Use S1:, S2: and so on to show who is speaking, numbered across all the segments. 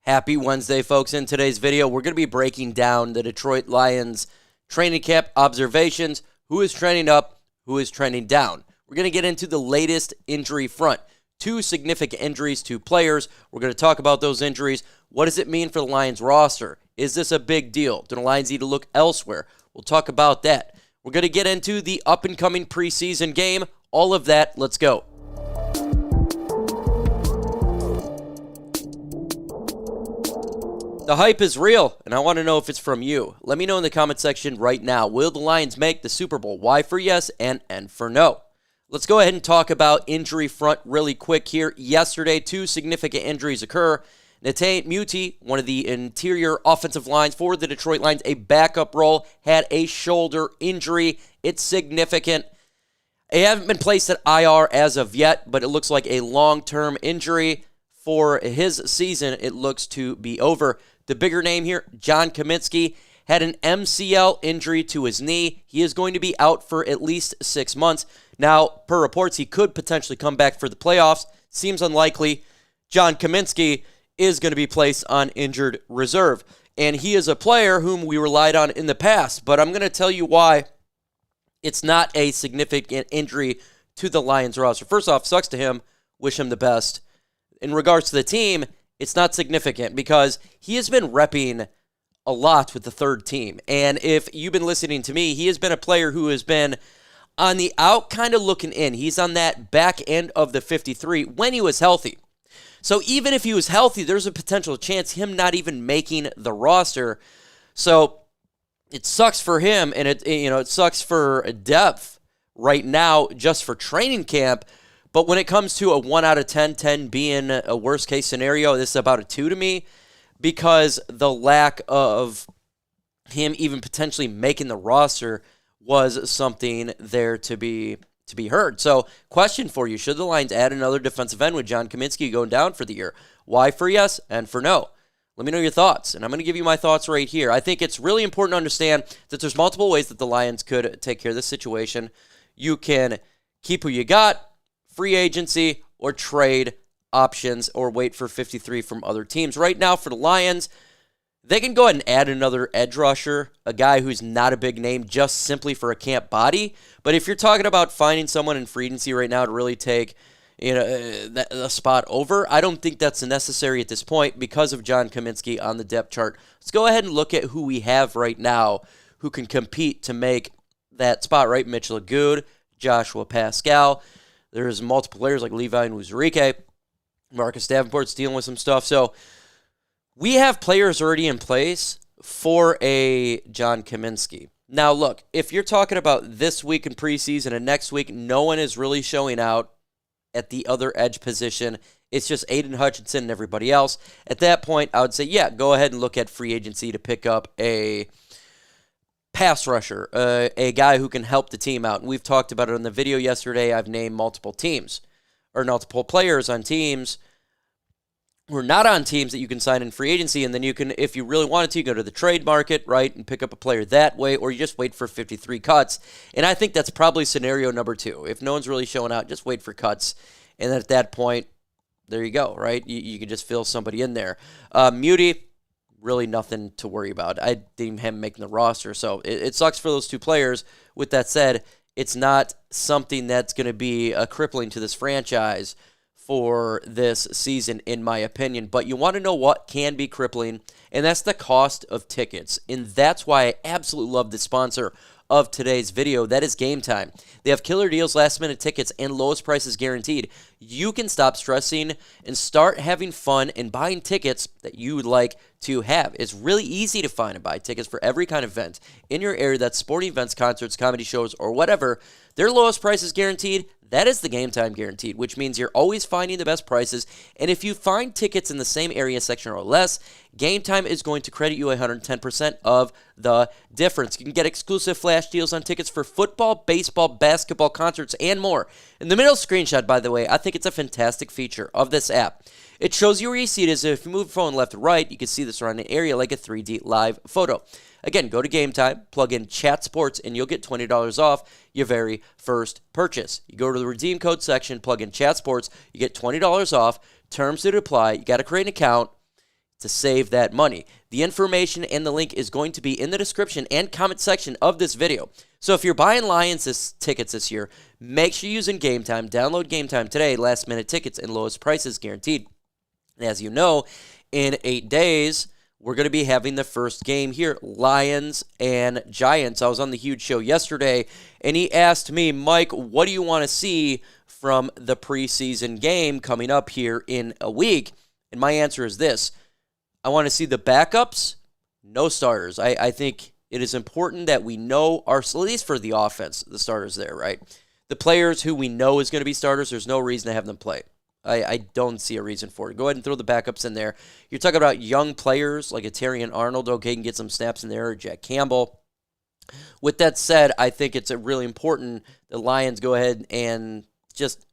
S1: Happy Wednesday, folks. In today's video, we're going to be breaking down the Detroit Lions training camp observations, who is trending up, who is trending down. We're going to get into the latest injury front. 2 significant injuries to players. We're going to talk about those injuries. What does it mean for the Lions roster? Is this a big deal? Do the Lions need to look elsewhere? We'll talk about that. We're going to get into the up-and-coming preseason game. All of that. Let's go. The hype is real, and I want to know if it's from you. Let me know in the comment section right now. Will the Lions make the Super Bowl? Y for yes and N for no. Let's go ahead and talk about injury front really quick here. Yesterday, 2 significant injuries occur. Natane Muti, one of the interior offensive lines for the Detroit Lions, a backup role, had a shoulder injury. It's significant. It hasn't been placed at IR as of yet, but it looks like a long-term injury. For his season, it looks to be over. The bigger name here, John Cominsky, had an MCL injury to his knee. He is going to be out for at least 6 months. Now, per reports, he could potentially come back for the playoffs. Seems unlikely. John Cominsky is going to be placed on injured reserve. And he is a player whom we relied on in the past. But I'm going to tell you why it's not a significant injury to the Lions roster. First off, sucks to him. Wish him the best. In regards to the team, it's not significant because he has been repping a lot with the third team. And if you've been listening to me, he has been a player who has been on the out, kind of looking in. He's on that back end of the 53 when he was healthy. So even if he was healthy, there's a potential chance him not even making the roster. So it sucks for him, and it sucks for depth right now just for training camp. But when it comes to a 1 out of 10 being a worst-case scenario, this is about a 2 to me because the lack of him even potentially making the roster was something there to be heard. So, question for you, should the Lions add another defensive end with John Cominsky going down for the year? Y for yes and for no. Let me know your thoughts, and I'm going to give you my thoughts right here. I think it's really important to understand that there's multiple ways that the Lions could take care of this situation. You can keep who you got, free agency, or trade options, or wait for 53 from other teams. Right now, for the Lions, they can go ahead and add another edge rusher, a guy who's not a big name, just simply for a camp body. But if you're talking about finding someone in free agency right now to really take a spot over, I don't think that's necessary at this point because of John Cominsky on the depth chart. Let's go ahead and look at who we have right now who can compete to make that spot, right? Mitchell Good, Joshua Pascal. There's multiple players like Levi and Uzurike. Marcus Davenport's dealing with some stuff. So we have players already in place for a John Cominsky. Now, look, if you're talking about this week in preseason and next week, no one is really showing out at the other edge position. It's just Aidan Hutchinson and everybody else. At that point, I would say, yeah, go ahead and look at free agency to pick up a pass rusher, a guy who can help the team out. And we've talked about it in the video yesterday. I've named multiple teams or multiple players on teams who are not on teams that you can sign in free agency. And then you can, if you really wanted to, go to the trade market, right, and pick up a player that way, or you just wait for 53 cuts. And I think that's probably scenario number 2. If no one's really showing out, just wait for cuts. And then at that point, there you go, right? You can just fill somebody in there. Muti, really nothing to worry about. I didn't have him making the roster, so it sucks for those 2 players. With that said, it's not something that's going to be crippling to this franchise for this season, in my opinion. But you want to know what can be crippling, and that's the cost of tickets. And that's why I absolutely love the sponsor of today's video. That is Game Time. They have killer deals, last-minute tickets, and lowest prices guaranteed. You can stop stressing and start having fun and buying tickets that you would like to have. It's really easy to find and buy tickets for every kind of event in your area. That's sporting events, concerts, comedy shows, or whatever. Their lowest price is guaranteed. That is the Game Time guaranteed, which means you're always finding the best prices. And if you find tickets in the same area section or less, Game Time is going to credit you 110% of the difference. You can get exclusive flash deals on tickets for football, baseball, basketball, concerts, and more. In the middle screenshot, by the way, I think it's a fantastic feature of this app. It shows you where your seat is. If you move the phone left to right, you can see the surrounding area like a 3D live photo. Again, go to Game Time, plug in Chat Sports, and you'll get $20 off your very first purchase. You go to the redeem code section, plug in Chat Sports, you get $20 off. Terms that apply. You got to create an account. to save that money. The information and the link is going to be in the description and comment section of this video. So if you're buying Lions tickets this year, make sure you're using Game Time. Download Game Time today. Last minute tickets and lowest prices guaranteed. And as you know, in 8 days, we're going to be having the first game here, Lions and Giants. I was on the Huge Show yesterday, and he asked me, Mike, what do you want to see from the preseason game coming up here in a week? And my answer is this. I want to see the backups, no starters. I think it is important that we know our, at least for the offense, the starters there, right? The players who we know is going to be starters, there's no reason to have them play. I don't see a reason for it. Go ahead and throw the backups in there. You're talking about young players like a Terrion Arnold, okay, can get some snaps in there, or Jack Campbell. With that said, I think it's really important the Lions go ahead and just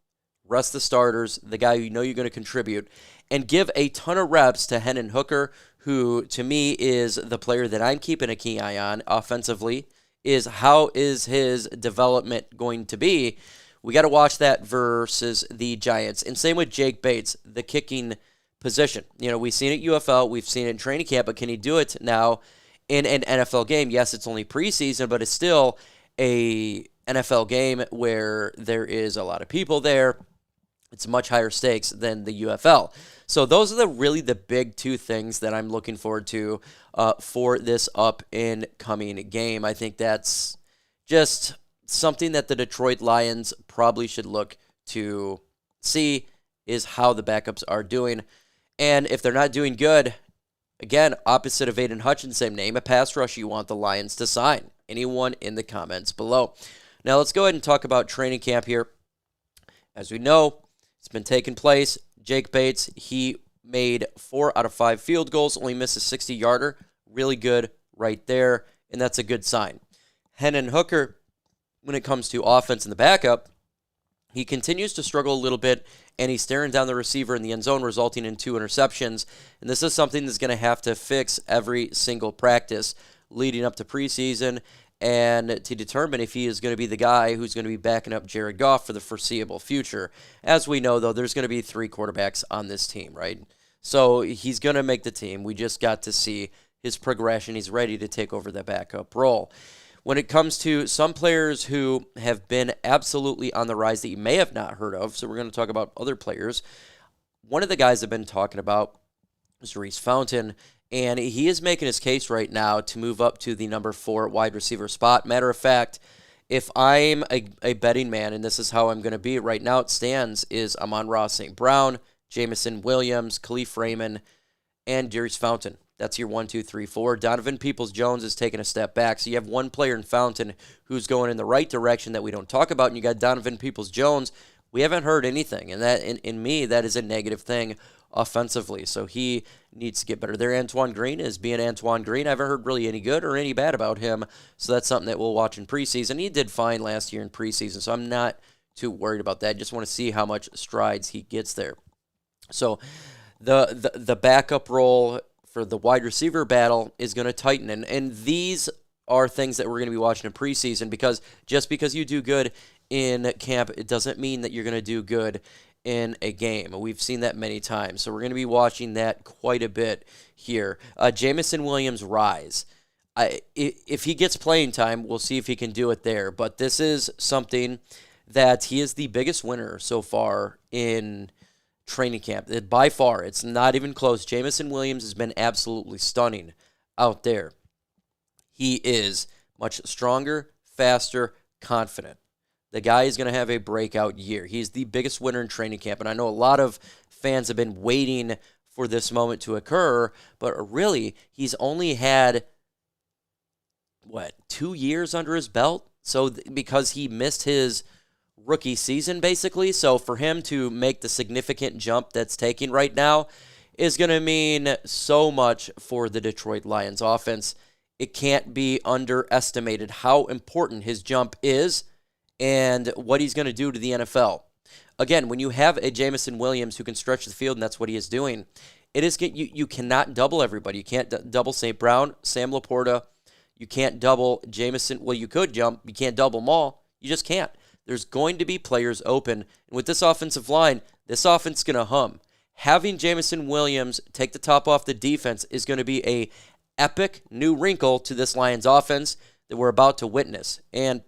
S1: rest the starters, the guy you know you're going to contribute, and give a ton of reps to Hendon Hooker, who to me is the player that I'm keeping a key eye on offensively, is how is his development going to be. We got to watch that versus the Giants. And same with Jake Bates, the kicking position. You know, we've seen it at UFL, we've seen it in training camp, but can he do it now in an NFL game? Yes, it's only preseason, but it's still a NFL game where there is a lot of people there. It's much higher stakes than the UFL. So those are really the big two things that I'm looking forward to for this up-and-coming game. I think that's just something that the Detroit Lions probably should look to see is how the backups are doing. And if they're not doing good, again, opposite of Aidan Hutchinson, name a pass rush you want the Lions to sign. Anyone in the comments below. Now let's go ahead and talk about training camp here. As we know, it's been taking place. Jake Bates, he made 4 out of 5 field goals, only missed a 60-yarder. Really good right there, and that's a good sign. Hendon Hooker, when it comes to offense in the backup, he continues to struggle a little bit, and he's staring down the receiver in the end zone, resulting in 2 interceptions. And this is something that's going to have to fix every single practice leading up to preseason, and to determine if he is going to be the guy who's going to be backing up Jared Goff for the foreseeable future. As we know, though, there's going to be 3 quarterbacks on this team, right? So he's going to make the team. We just got to see his progression. He's ready to take over the backup role. When it comes to some players who have been absolutely on the rise that you may have not heard of, so we're going to talk about other players. One of the guys I've been talking about is Reese Fountain, and he is making his case right now to move up to the number 4 wide receiver spot. Matter of fact, if I'm a betting man, and this is how I'm going to be right now, it stands, is Amon-Ra St. Brown, Jameson Williams, Khalif Raymond, and Reese Fountain. That's your 1, 2, 3, 4. Donovan Peoples-Jones is taking a step back. So you have one player in Fountain who's going in the right direction that we don't talk about, and you got Donovan Peoples-Jones. We haven't heard anything, and that in me, that is a negative thing offensively. So he needs to get better there. Antoine Green is being Antoine Green. I haven't heard really any good or any bad about him, so that's something that we'll watch in preseason. He did fine last year in preseason, so I'm not too worried about that. I just want to see how much strides he gets there. So the backup role for the wide receiver battle is going to tighten, and these are things that we're going to be watching in preseason, because just because you do good in camp, it doesn't mean that you're going to do good in a game. We've seen that many times, so we're going to be watching that quite a bit here. Jameson Williams' rise. If he gets playing time, we'll see if he can do it there, but this is something that he is the biggest winner so far in training camp. By far, it's not even close. Jameson Williams has been absolutely stunning out there. He is much stronger, faster, confident. The guy is going to have a breakout year. He's the biggest winner in training camp, and I know a lot of fans have been waiting for this moment to occur, but really, he's only had, 2 years under his belt? So because he missed his rookie season, basically. So for him to make the significant jump that's taking right now is going to mean so much for the Detroit Lions offense. It can't be underestimated how important his jump is and what he's going to do to the NFL. Again, when you have a Jameson Williams who can stretch the field, and that's what he is doing, it is you cannot double everybody. You can't double St. Brown, Sam Laporta. You can't double Jameson. Well, you could jump. You can't double them all. You just can't. There's going to be players open. And with this offensive line, this offense is going to hum. having Jameson Williams take the top off the defense is going to be a epic new wrinkle to this Lions offense that we're about to witness. And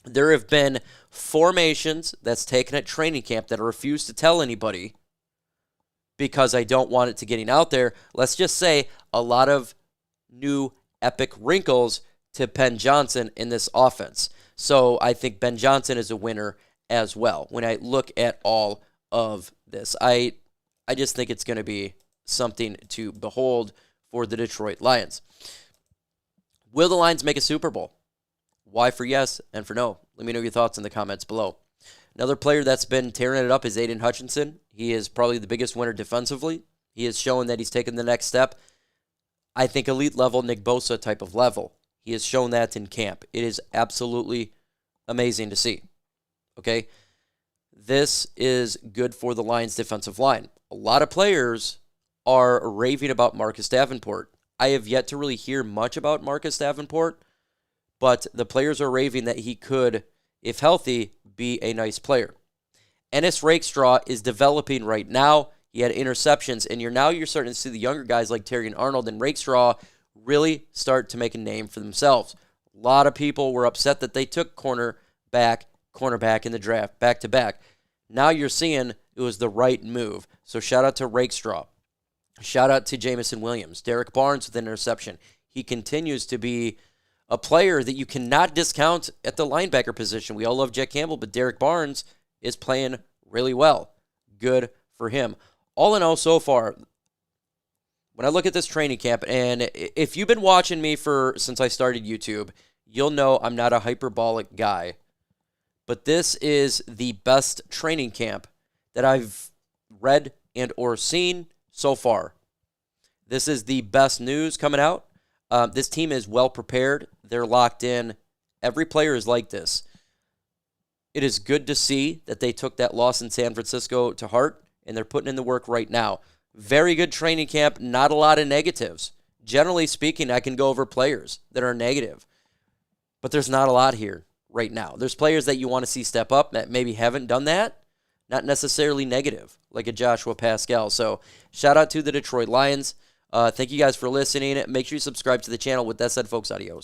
S1: there have been formations that's taken at training camp that I refuse to tell anybody because I don't want it to getting out there. Let's just say a lot of new epic wrinkles to Ben Johnson in this offense. So I think Ben Johnson is a winner as well. When I look at all of this, I just think it's going to be something to behold for the Detroit Lions. Will the Lions make a Super Bowl? Why for yes and for no? Let me know your thoughts in the comments below. Another player that's been tearing it up is Aidan Hutchinson. He is probably the biggest winner defensively. He has shown that he's taken the next step. I think elite level, Nick Bosa type of level. He has shown that in camp. It is absolutely amazing to see. Okay? This is good for the Lions defensive line. A lot of players are raving about Marcus Davenport. I have yet to really hear much about Marcus Davenport, but the players are raving that he could, if healthy, be a nice player. Ennis Rakestraw is developing right now. He had interceptions, and you're starting to see the younger guys like Terrion, Arnold, and Rakestraw really start to make a name for themselves. A lot of people were upset that they took cornerback in the draft, back-to-back. Now you're seeing it was the right move. So shout out to Rakestraw. Shout out to Jameson Williams. Derek Barnes with an interception. He continues to be a player that you cannot discount at the linebacker position. We all love Jack Campbell, but Derek Barnes is playing really well. Good for him. All in all, so far, when I look at this training camp, and if you've been watching me since I started YouTube, you'll know I'm not a hyperbolic guy. But this is the best training camp that I've read and or seen so far. This is the best news coming out. This team is well prepared. They're locked in. Every player is like this. It is good to see that they took that loss in San Francisco to heart, and they're putting in the work right now. Very good training camp, not a lot of negatives. Generally speaking, I can go over players that are negative, but there's not a lot here right now. There's players that you want to see step up that maybe haven't done that, not necessarily negative, like a Joshua Pascal. So shout out to the Detroit Lions. Thank you guys for listening. Make sure you subscribe to the channel. With that said, folks, adios.